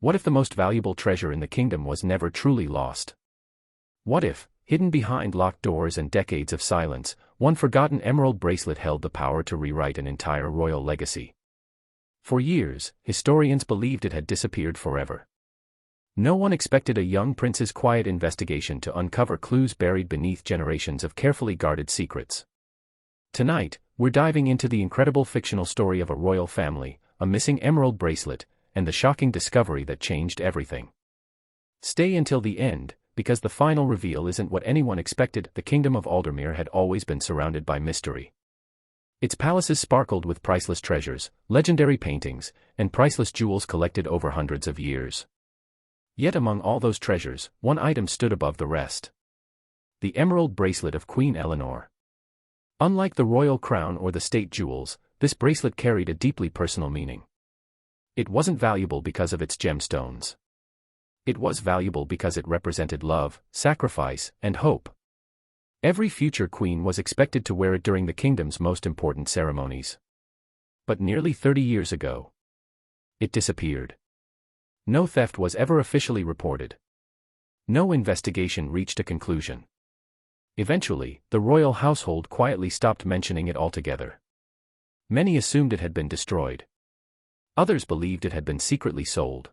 What if the most valuable treasure in the kingdom was never truly lost? What if, hidden behind locked doors and decades of silence, one forgotten emerald bracelet held the power to rewrite an entire royal legacy? For years, historians believed it had disappeared forever. No one expected a young prince's quiet investigation to uncover clues buried beneath generations of carefully guarded secrets. Tonight, we're diving into the incredible fictional story of a royal family, a missing emerald bracelet, and the shocking discovery that changed everything. Stay until the end, because the final reveal isn't what anyone expected. The kingdom of Aldermere had always been surrounded by mystery. Its palaces sparkled with priceless treasures, legendary paintings, and priceless jewels collected over hundreds of years. Yet among all those treasures, one item stood above the rest. The emerald bracelet of Queen Eleanor. Unlike the royal crown or the state jewels, this bracelet carried a deeply personal meaning. It wasn't valuable because of its gemstones. It was valuable because it represented love, sacrifice, and hope. Every future queen was expected to wear it during the kingdom's most important ceremonies. But nearly 30 years ago, it disappeared. No theft was ever officially reported. No investigation reached a conclusion. Eventually, the royal household quietly stopped mentioning it altogether. Many assumed it had been destroyed. Others believed it had been secretly sold.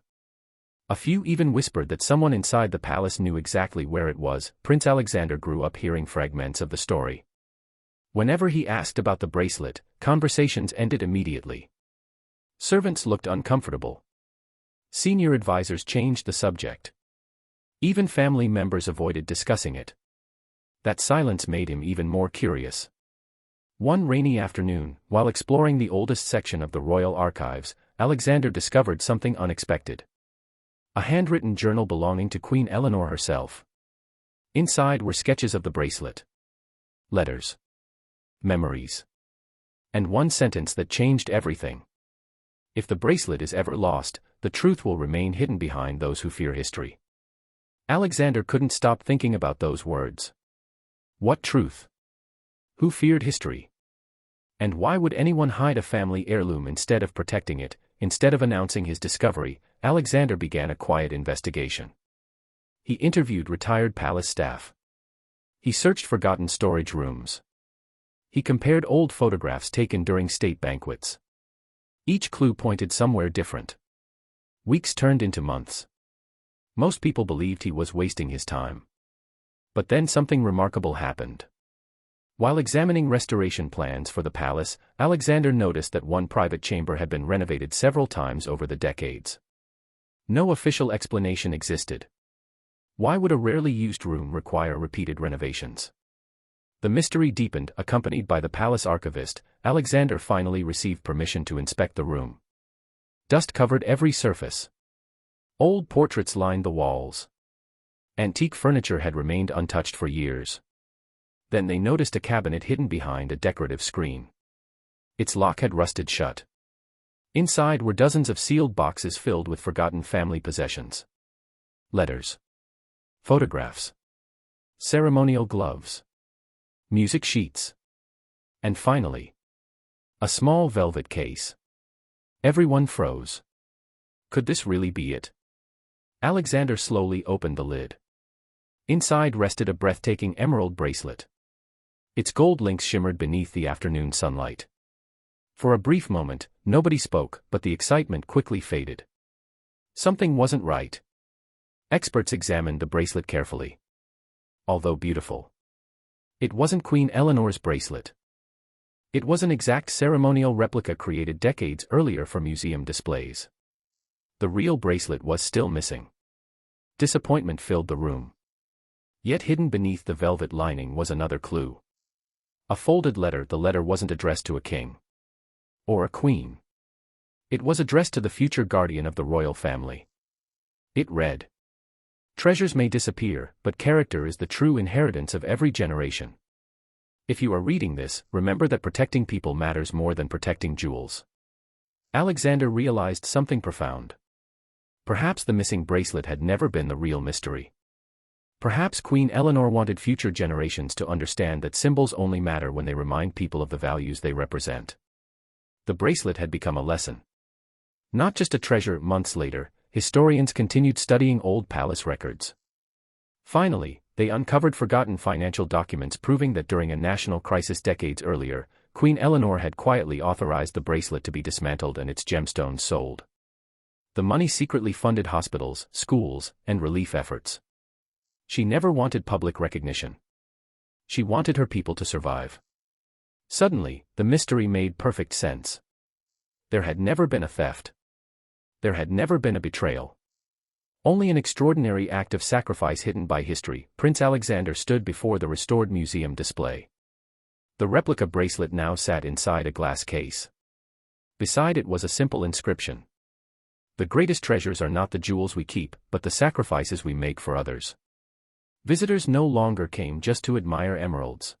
A few even whispered that someone inside the palace knew exactly where it was. Prince Alexander grew up hearing fragments of the story. Whenever he asked about the bracelet, conversations ended immediately. Servants looked uncomfortable. Senior advisors changed the subject. Even family members avoided discussing it. That silence made him even more curious. One rainy afternoon, while exploring the oldest section of the royal archives, Alexander discovered something unexpected. A handwritten journal belonging to Queen Eleanor herself. Inside were sketches of the bracelet, letters, memories, and one sentence that changed everything. If the bracelet is ever lost, the truth will remain hidden behind those who fear history. Alexander couldn't stop thinking about those words. What truth? Who feared history? And why would anyone hide a family heirloom instead of protecting it? Instead of announcing his discovery, Alexander began a quiet investigation. He interviewed retired palace staff. He searched forgotten storage rooms. He compared old photographs taken during state banquets. Each clue pointed somewhere different. Weeks turned into months. Most people believed he was wasting his time. But then something remarkable happened. While examining restoration plans for the palace, Alexander noticed that one private chamber had been renovated several times over the decades. No official explanation existed. Why would a rarely used room require repeated renovations? The mystery deepened. Accompanied by the palace archivist, Alexander finally received permission to inspect the room. Dust covered every surface. Old portraits lined the walls. Antique furniture had remained untouched for years. Then they noticed a cabinet hidden behind a decorative screen. Its lock had rusted shut. Inside were dozens of sealed boxes filled with forgotten family possessions. Letters. Photographs. Ceremonial gloves. Music sheets. And finally, a small velvet case. Everyone froze. Could this really be it? Alexander slowly opened the lid. Inside rested a breathtaking emerald bracelet. Its gold links shimmered beneath the afternoon sunlight. For a brief moment, nobody spoke, but the excitement quickly faded. Something wasn't right. Experts examined the bracelet carefully. Although beautiful, it wasn't Queen Eleanor's bracelet. It was an exact ceremonial replica created decades earlier for museum displays. The real bracelet was still missing. Disappointment filled the room. Yet hidden beneath the velvet lining was another clue. A folded letter. The letter wasn't addressed to a king or a queen. It was addressed to the future guardian of the royal family. It read, "Treasures may disappear, but character is the true inheritance of every generation. If you are reading this, remember that protecting people matters more than protecting jewels." Alexander realized something profound. Perhaps the missing bracelet had never been the real mystery. Perhaps Queen Eleanor wanted future generations to understand that symbols only matter when they remind people of the values they represent. The bracelet had become a lesson. Not just a treasure. Months later, historians continued studying old palace records. Finally, they uncovered forgotten financial documents proving that during a national crisis decades earlier, Queen Eleanor had quietly authorized the bracelet to be dismantled and its gemstones sold. The money secretly funded hospitals, schools, and relief efforts. She never wanted public recognition. She wanted her people to survive. Suddenly, the mystery made perfect sense. There had never been a theft. There had never been a betrayal. Only an extraordinary act of sacrifice hidden by history. Prince Alexander stood before the restored museum display. The replica bracelet now sat inside a glass case. Beside it was a simple inscription. The greatest treasures are not the jewels we keep, but the sacrifices we make for others. Visitors no longer came just to admire emeralds.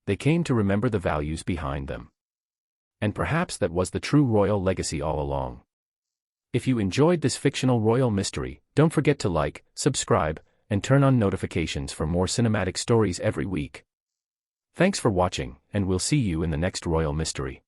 They came to remember the values behind them. And perhaps that was the true royal legacy all along. If you enjoyed this fictional royal mystery, don't forget to like, subscribe, and turn on notifications for more cinematic stories every week. Thanks for watching, and we'll see you in the next royal mystery.